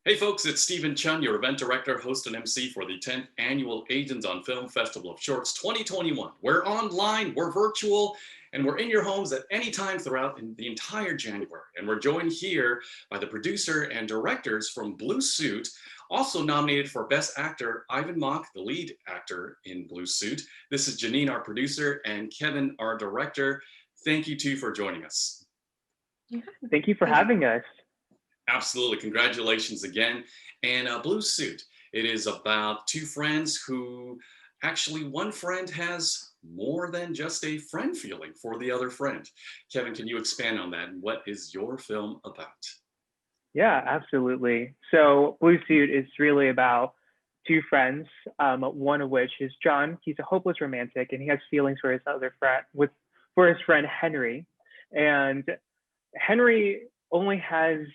Hey folks, it's Stephen Chun, your event director, host, and MC for the 10th Annual Asians on Film Festival of Shorts 2021. We're online, we're virtual, and we're in your homes at any time throughout the entire January. And we're joined here by the producer and directors from Blue Suit, also nominated for Best Actor, Ivan Mock, the lead actor in Blue Suit. This is Jenine, our producer, and Kevin, our director. Thank you two for joining us. Yeah. Thank you for having us. Absolutely. Congratulations again. And Blue Suit, it is about two friends who actually one friend has more than just a friend feeling for the other friend. Kevin, can you expand on that? And what is your film about? Yeah, absolutely. So Blue Suit is really about two friends, one of which is John. He's a hopeless romantic and he has feelings for his other friend for his friend Henry. And Henry only has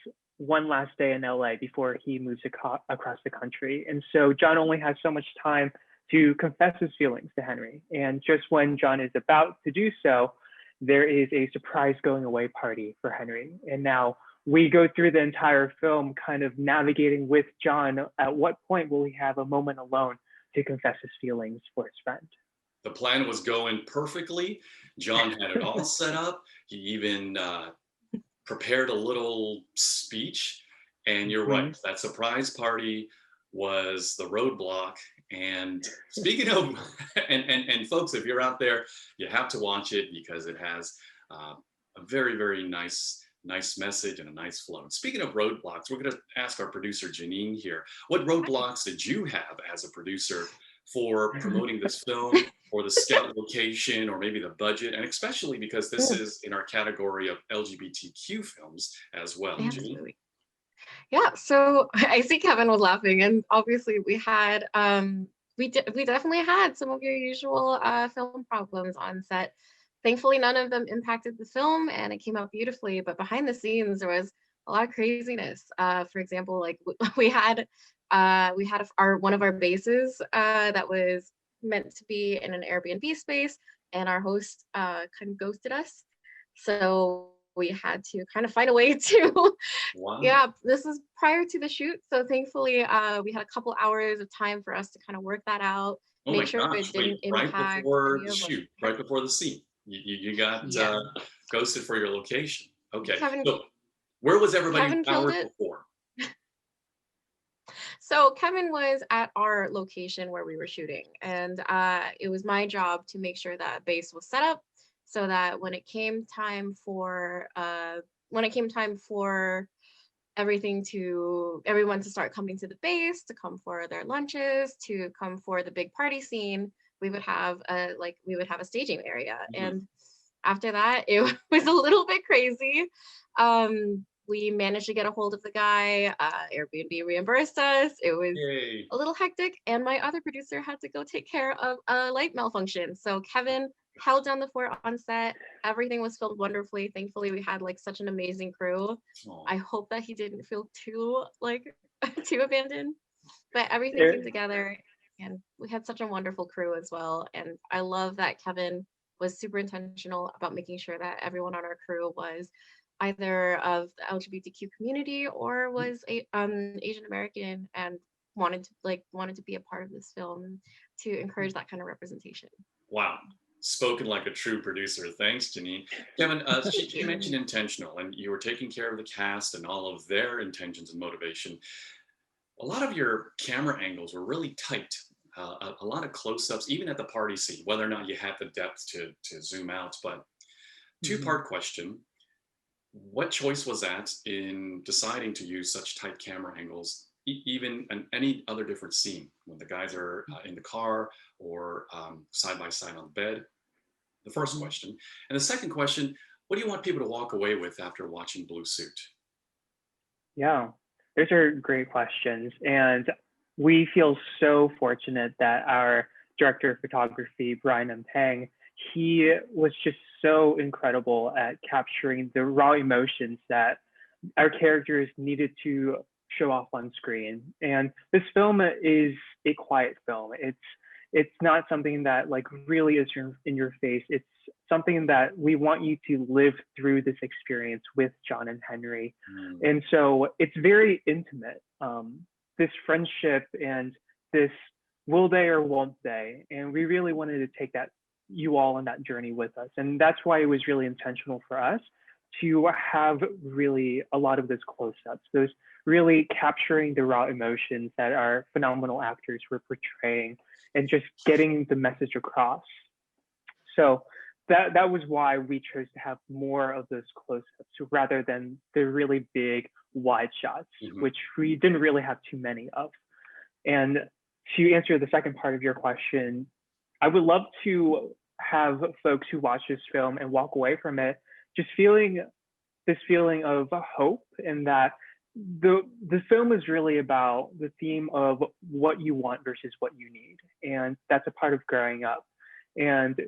one last day in LA before he moves across the country. And so John only has so much time to confess his feelings to Henry. And just when John is about to do so, there is a surprise going away party for Henry. And now we go through the entire film kind of navigating with John. At what point will he have a moment alone to confess his feelings for his friend? The plan was going perfectly. John had it all set up. He even prepared a little speech, and you're right, that surprise party was the roadblock. And speaking of and folks, if you're out there, you have to watch it because it has a very nice message and a nice flow. And speaking of roadblocks, we're going to ask our producer Jenine here, what roadblocks did you have as a producer for promoting this film, or the scout location, or maybe the budget, and especially because this is in our category of LGBTQ films as well. Absolutely. Yeah, so I see Kevin was laughing, and obviously we had we definitely had some of your usual film problems on set. Thankfully, none of them impacted the film, and it came out beautifully. But behind the scenes, there was a lot of craziness. For example, like we had our one of our bases that was meant to be in an Airbnb space, and our host kind of ghosted us. So we had to kind of find a way to yeah, this is prior to the shoot, so thankfully we had a couple hours of time for us to kind of work that out, make sure it didn't impact right before the any of shoot, right before the scene, you got ghosted for your location. Okay, so where was everybody hours before? So Kevin was at our location where we were shooting, and it was my job to make sure that base was set up so that when it came time for everyone to start coming to the base, to come for their lunches, to come for the big party scene, we would have a staging area. And after that, it was a little bit crazy. We managed to get a hold of the guy. Airbnb reimbursed us. It was a little hectic, and my other producer had to go take care of a light malfunction. So Kevin held down the fort on set. Everything was filmed wonderfully. Thankfully, we had like such an amazing crew. I hope that he didn't feel too too abandoned, but everything came together, and we had such a wonderful crew as well. And I love that Kevin was super intentional about making sure that everyone on our crew was either of the LGBTQ community or was Asian American, and wanted to be a part of this film to encourage that kind of representation. Wow. Spoken like a true producer. Thanks, Jenine. Kevin, you mentioned intentional, and you were taking care of the cast and all of their intentions and motivation. A lot of your camera angles were really tight. A lot of close-ups, even at the party scene, whether or not you had the depth to zoom out. But two-part question. What choice was that in deciding to use such tight camera angles, even in any other different scene, when the guys are in the car or side by side on the bed? The first question. And the second question, what do you want people to walk away with after watching Blue Suit? Yeah, those are great questions. And we feel so fortunate that our director of photography, Brian M. Pang, he was just so incredible at capturing the raw emotions that our characters needed to show off on screen. And this film is a quiet film. it's not something that like really is in your face. It's something that we want you to live through this experience with John and Henry. And so it's very intimate, this friendship and this will they or won't they. And we really wanted to take that you all on that journey with us. And that's why it was really intentional for us to have really a lot of those close-ups, those really capturing the raw emotions that our phenomenal actors were portraying and just getting the message across. So that was why we chose to have more of those close-ups rather than the really big wide shots, which we didn't really have too many of. And to answer the second part of your question, I would love to have folks who watch this film and walk away from it just feeling this feeling of hope, and that the film is really about the theme of what you want versus what you need. And that's a part of growing up. And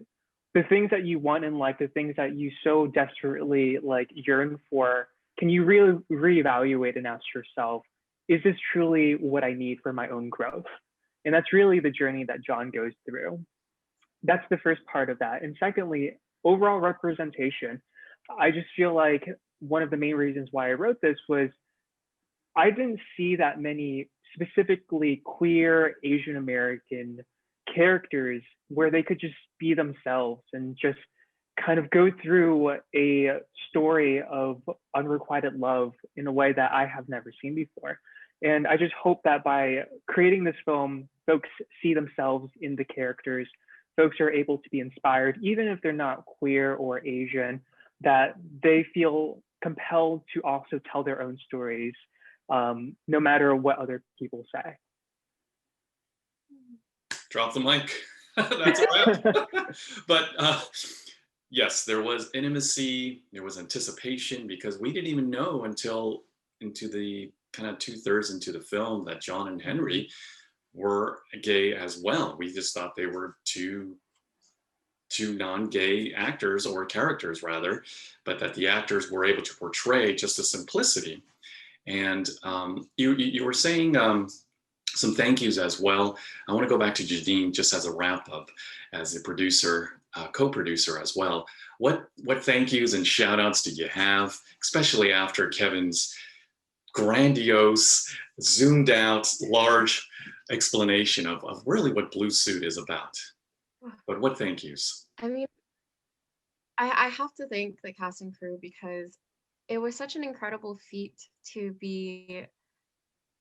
the things that you want in life, the things that you so desperately like yearn for, can you really reevaluate and ask yourself, is this truly what I need for my own growth? And that's really the journey that John goes through. That's the first part of that. And secondly, overall representation. I just feel like one of the main reasons why I wrote this was I didn't see that many specifically queer Asian American characters where they could just be themselves and just kind of go through a story of unrequited love in a way that I have never seen before. And I just hope that by creating this film, folks see themselves in the characters, folks are able to be inspired, even if they're not queer or Asian, that they feel compelled to also tell their own stories, no matter what other people say. Drop the mic. That's a wrap. But yes, there was intimacy, there was anticipation, because we didn't even know until into the kind of 2/3 into the film that John and Henry were gay as well. We just thought they were two non-gay actors, or characters rather, but that the actors were able to portray just the simplicity. And you were saying some thank yous as well. I want to go back to Jenine just as a wrap up, as a producer, co-producer as well. What thank yous and shout outs did you have, especially after Kevin's grandiose, zoomed out, large explanation of really what Blue Suit is about? But what thank yous? I mean, I have to thank the cast and crew, because it was such an incredible feat to be,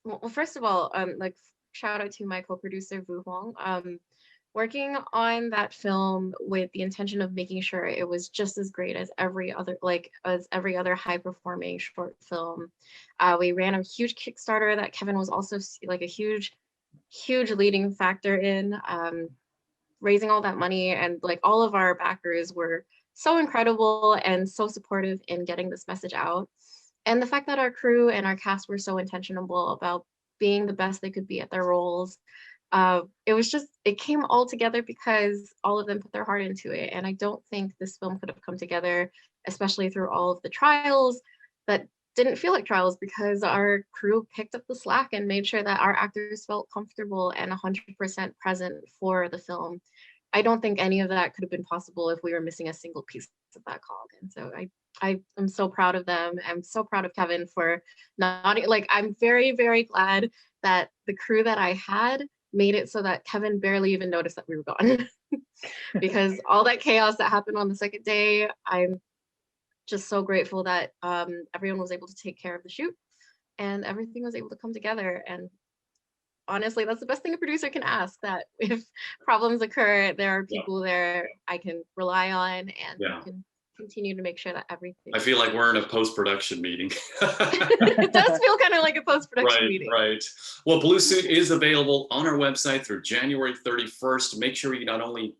well, first of all, like shout out to my co-producer Vu Huang, working on that film with the intention of making sure it was just as great as every other high performing short film. We ran a huge Kickstarter that Kevin was also like a huge leading factor in, raising all that money, and like all of our backers were so incredible and so supportive in getting this message out. And the fact that our crew and our cast were so intentional about being the best they could be at their roles, it came all together because all of them put their heart into it. And I don't think this film could have come together, especially through all of the trials that didn't feel like trials, because our crew picked up the slack and made sure that our actors felt comfortable and 100% present for the film. I don't think any of that could have been possible if we were missing a single piece of that cog. And so I am so proud of them. I'm so proud of Kevin for not, like, I'm very, very glad that the crew that I had made it so that Kevin barely even noticed that we were gone. Because all that chaos that happened on the second day, I'm just so grateful that everyone was able to take care of the shoot and everything was able to come together. And honestly, that's the best thing a producer can ask, that if problems occur, there are people there I can rely on, and we can continue to make sure that everything. I feel like we're in a post-production meeting. It does feel kind of like a post-production meeting. Right. Well, Blue Suit is available on our website through January 31st. Make sure you not only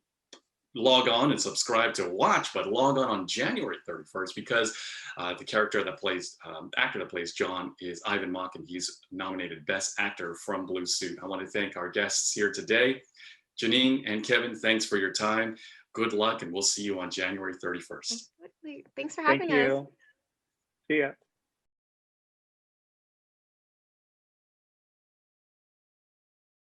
log on and subscribe to watch, but log on January 31st, because the actor that plays John is Ivan Mock, and he's nominated Best Actor from Blue Suit. I want to thank our guests here today, Jenine and Kevin. Thanks for your time. Good luck, and we'll see you on January 31st. Thanks for having us. See ya.